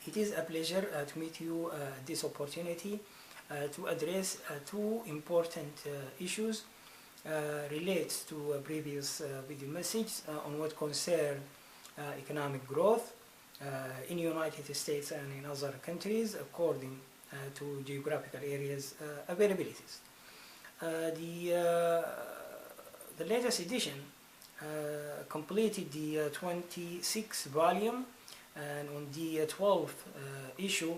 It is a pleasure to meet you this opportunity to address two important issues relates to a previous video message on what concern economic growth in United States and in other countries according to geographical areas availabilities. The latest edition completed the 26th volume, and on the 12th issue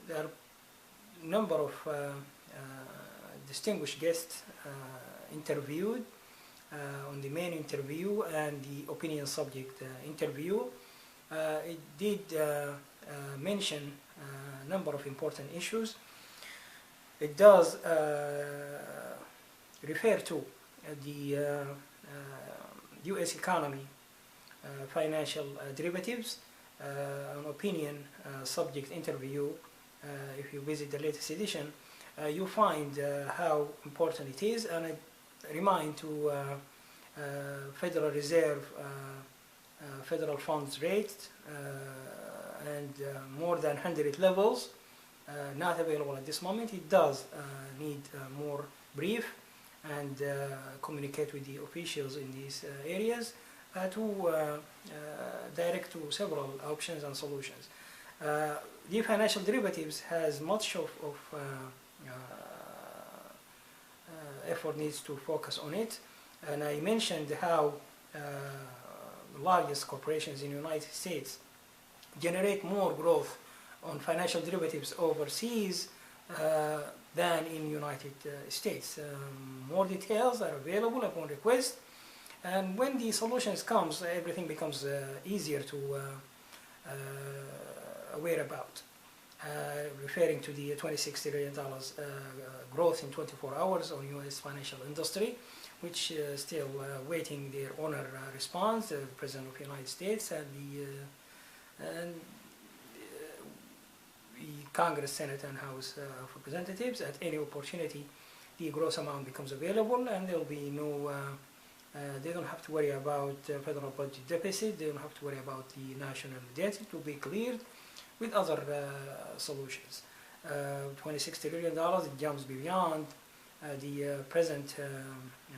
there are a number of distinguished guests interviewed on the main interview and the opinion subject interview. It did mention a number of important issues. It does refer to the U.S. economy, financial derivatives, an opinion subject interview. If you visit the latest edition, you find how important it is, and I remind to Federal Reserve federal funds rate and more than 100 levels not available at this moment. It does need more brief and communicate with the officials in these areas to direct to several options and solutions. The financial derivatives has much of effort needs to focus on it, and I mentioned how largest corporations in the United States generate more growth on financial derivatives overseas than in United States. More details are available upon request, and when the solutions comes, everything becomes easier to aware about. Referring to the $26 trillion growth in 24 hours on U.S. financial industry, which still waiting their owner response, the President of the United States and the Congress, Senate, and House of Representatives. At any opportunity, the gross amount becomes available, and there will be no. They don't have to worry about federal budget deficit. They don't have to worry about the national debt. It will be cleared with other solutions. $26 trillion, it jumps beyond the present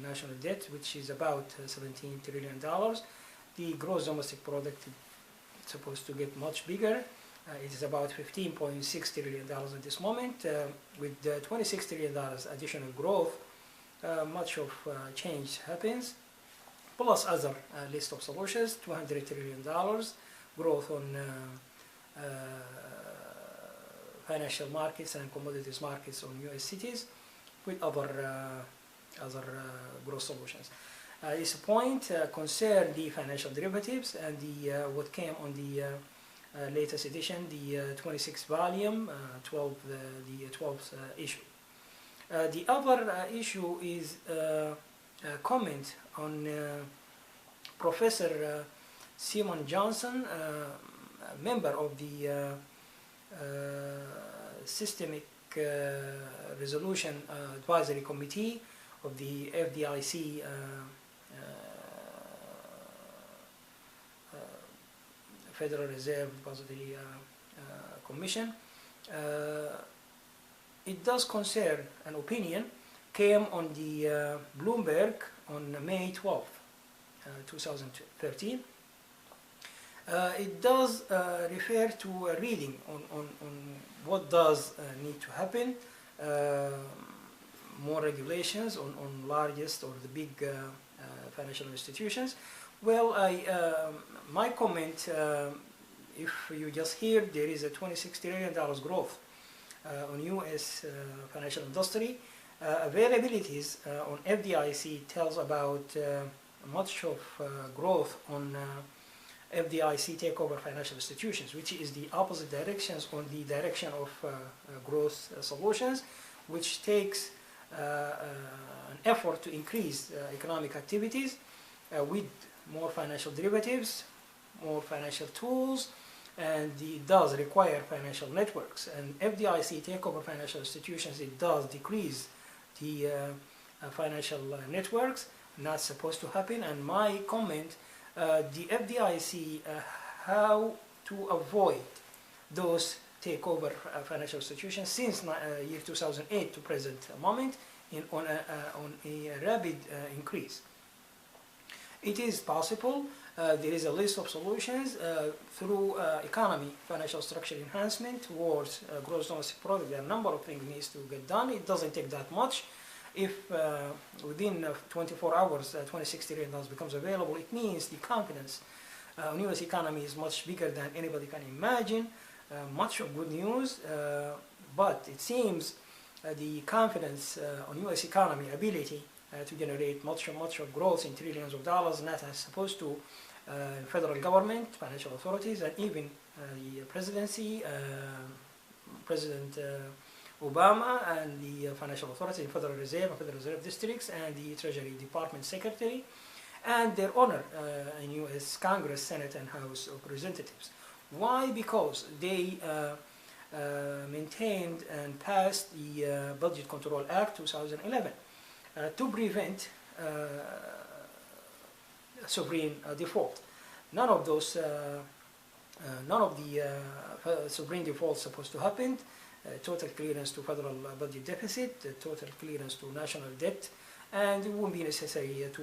national debt, which is about $17 trillion. The gross domestic product is supposed to get much bigger. It is about $15.6 trillion at this moment. With $26 trillion additional growth, much of change happens, plus other list of solutions. $200 trillion growth on financial markets and commodities markets on U.S. cities, with other growth solutions. This point concern the financial derivatives and the what came on the latest edition, the 26th volume, the 12th issue. The other issue is a comment on Professor Simon Johnson, a member of the Systemic Resolution Advisory Committee of the FDIC Federal Reserve Depository Commission. It does concern an opinion came on the Bloomberg on May 12th, 2013. It does refer to a reading on what does need to happen, more regulations on largest or the big financial institutions. Well, my comment, if you just hear there is a $26 trillion growth on U.S. financial industry, availabilities on FDIC tells about much of growth on FDIC takeover financial institutions, which is the opposite directions on the direction of growth solutions, which takes an effort to increase economic activities with more financial derivatives, more financial tools, and it does require financial networks. And FDIC takeover financial institutions, it does decrease the financial networks. Not supposed to happen. And my comment, the FDIC how to avoid those takeover financial institutions since year 2008 to present moment on a rapid increase. It is possible. There is a list of solutions through economy, financial structure enhancement towards gross domestic product. There are a number of things needs to get done. It doesn't take that much. If within 24 hours $26 trillion becomes available, it means the confidence on U.S. economy is much bigger than anybody can imagine. Much of good news, but it seems the confidence on U.S. economy ability to generate much of growth in trillions of dollars, not as opposed to federal government, financial authorities, and even the presidency, President Obama, and the financial authorities, Federal Reserve districts, and the Treasury Department Secretary, and their honor in U.S. Congress, Senate, and House of Representatives. Why? Because they maintained and passed the Budget Control Act 2011 to prevent sovereign default. None of those, none of the sovereign defaults supposed to happen. Total clearance to federal budget deficit, total clearance to national debt, and it won't be necessary to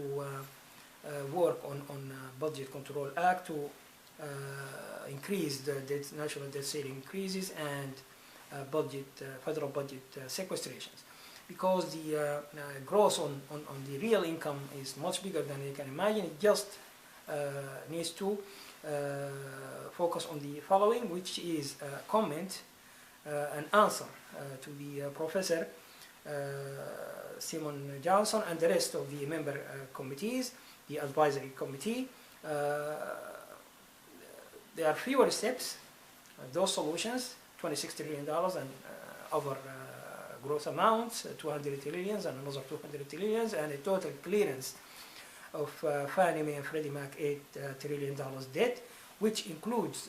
work on Budget Control Act to increase the national debt ceiling increases and federal budget sequestrations, because the growth on the real income is much bigger than you can imagine. It just needs to focus on the following, which is a comment, an answer to the Professor Simon Johnson and the rest of the member committees, the advisory committee. There are fewer steps. Those solutions, $26 trillion and other growth amounts, 200 trillions and another 200 trillions, and a total clearance of Fannie Mae and Freddie Mac $8 trillion debt, which includes,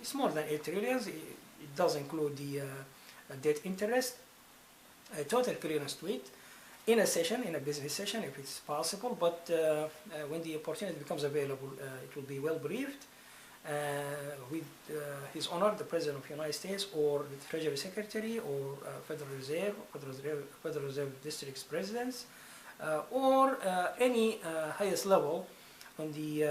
it's more than 8 trillions. It does include the debt interest, a total clearance to it, in a session, in a business session, if it's possible, but when the opportunity becomes available, it will be well briefed with His Honor, the President of the United States, or the Treasury Secretary, or Federal Reserve District's presidents, or any highest level on the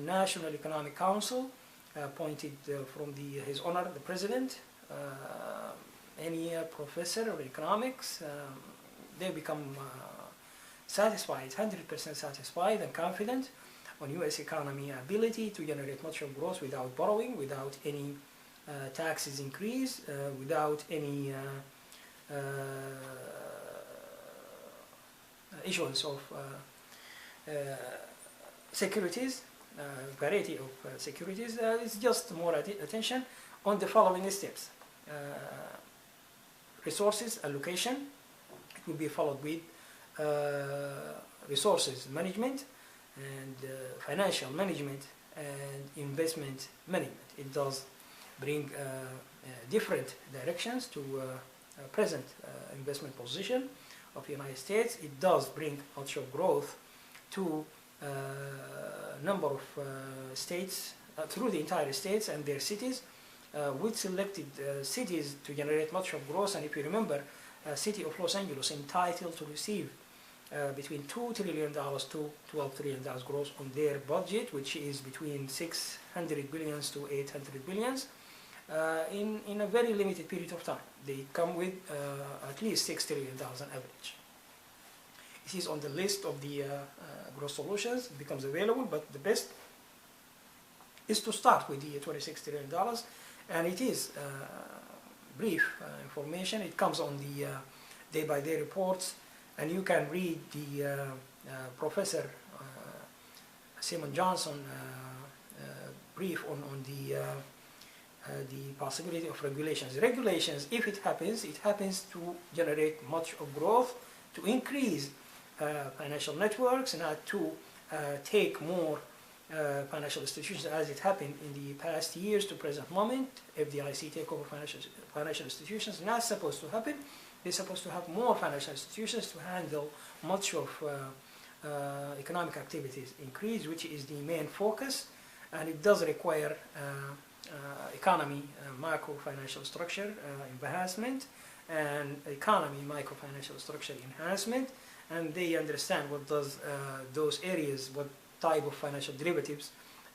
National Economic Council, appointed from His Honor, the President, any professor of economics. They become satisfied, 100% satisfied and confident on U.S. economy ability to generate much of growth without borrowing, without any taxes increase, without any issuance of securities, variety of securities. It's just more attention on the following steps. Resources allocation. It will be followed with resources management and financial management and investment management. It does bring different directions to present investment position of the United States. It does bring also growth to number of states, through the entire states and their cities, with selected cities to generate much of growth. And if you remember, city of Los Angeles entitled to receive between $2 trillion to $12 trillion growth on their budget, which is between 600 billions to 800 billions in a very limited period of time. They come with at least $6 trillion on average. It is on the list of the growth solutions. It becomes available, but the best is to start with the $26 trillion, and it is brief information. It comes on the day-by-day reports, and you can read the Professor Simon Johnson brief on the possibility of regulations. Regulations, if it happens to generate much of growth, to increase financial networks, not to take more financial institutions as it happened in the past years to present moment. FDIC take over financial institutions, not supposed to happen. They're supposed to have more financial institutions to handle much of economic activities increase, which is the main focus. and it does require economy, micro-financial structure enhancement, and economy micro-financial structure enhancement, and they understand what does those areas, what type of financial derivatives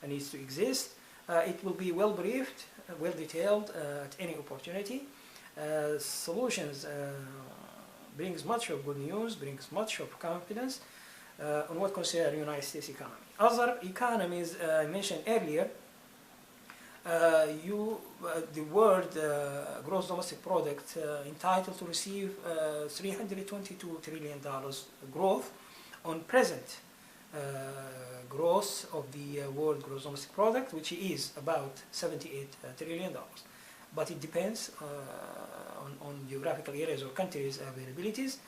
needs to exist. It will be well briefed, well detailed at any opportunity. Solutions brings much of good news, brings much of confidence on what concerns the United States economy. Other economies I mentioned earlier, the world gross domestic product entitled to receive $322 trillion growth on present growth of the world gross domestic product, which is about $78 trillion. But it depends on geographical areas or countries' availabilities.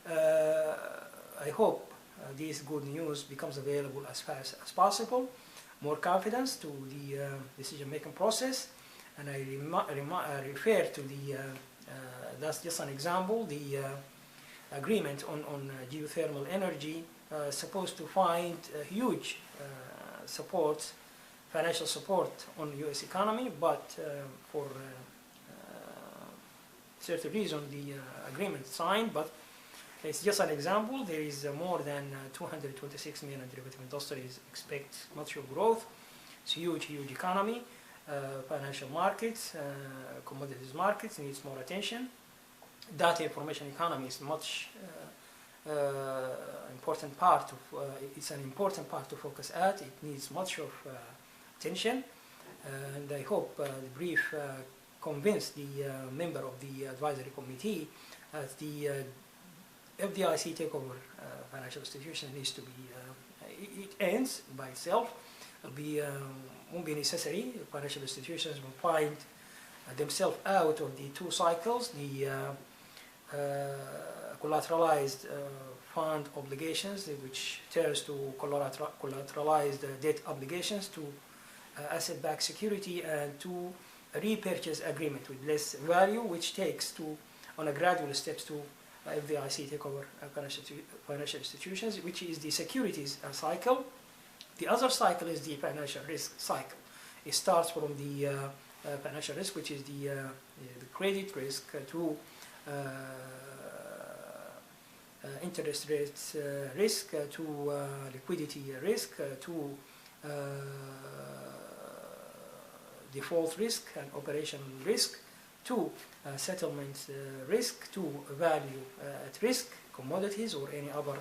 I hope this good news becomes available as fast as possible. More confidence to the decision-making process, and I refer to the, that's just an example, the agreement on geothermal energy supposed to find huge support, financial support on the U.S. economy, but for certain reason the agreement signed, but it's just an example. There is more than 226 million derivative industries expect much of growth. It's a huge economy. Financial markets, commodities markets needs more attention. Data information economy is much important part of. It's an important part to focus at. It needs much of attention, and I hope the brief convinced the member of the advisory committee that the FDIC takeover financial institution needs to be, it ends by itself. Won't be necessary. Financial institutions will find themselves out of the two cycles, the collateralized fund obligations, which turns to collateralized debt obligations, to asset-backed security, and to a repurchase agreement with less value, which takes to, on a gradual steps, to FDIC takeover financial institutions, which is the securities cycle. The other cycle is the financial risk cycle. It starts from the financial risk, which is the credit risk, to interest rates risk, to liquidity risk, to default risk and operational risk, to settlement risk, to value at risk, commodities or any other,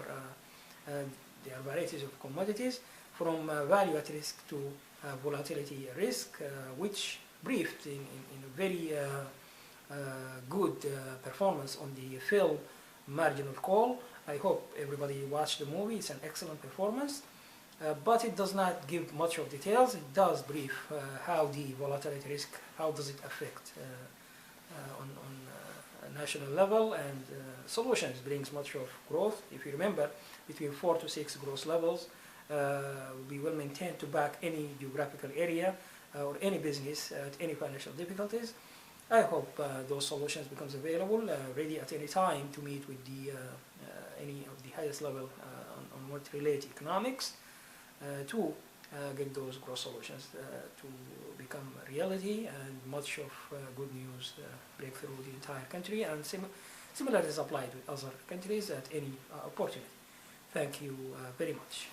there are varieties of commodities, from value at risk to volatility risk, which briefed in a very good performance on the film Margin of Call. I hope everybody watched the movie. It's an excellent performance, but it does not give much of details. It does brief how the volatility risk, how does it affect on a national level, and solutions brings much of growth. If you remember, between 4 to 6 growth levels, we will maintain to back any geographical area or any business at any financial difficulties. I hope those solutions becomes available, ready at any time to meet with the any of the highest level on what relate economics, to get those growth solutions to become reality, and much of good news break through the entire country, and similar is applied with other countries at any opportunity. Thank you very much.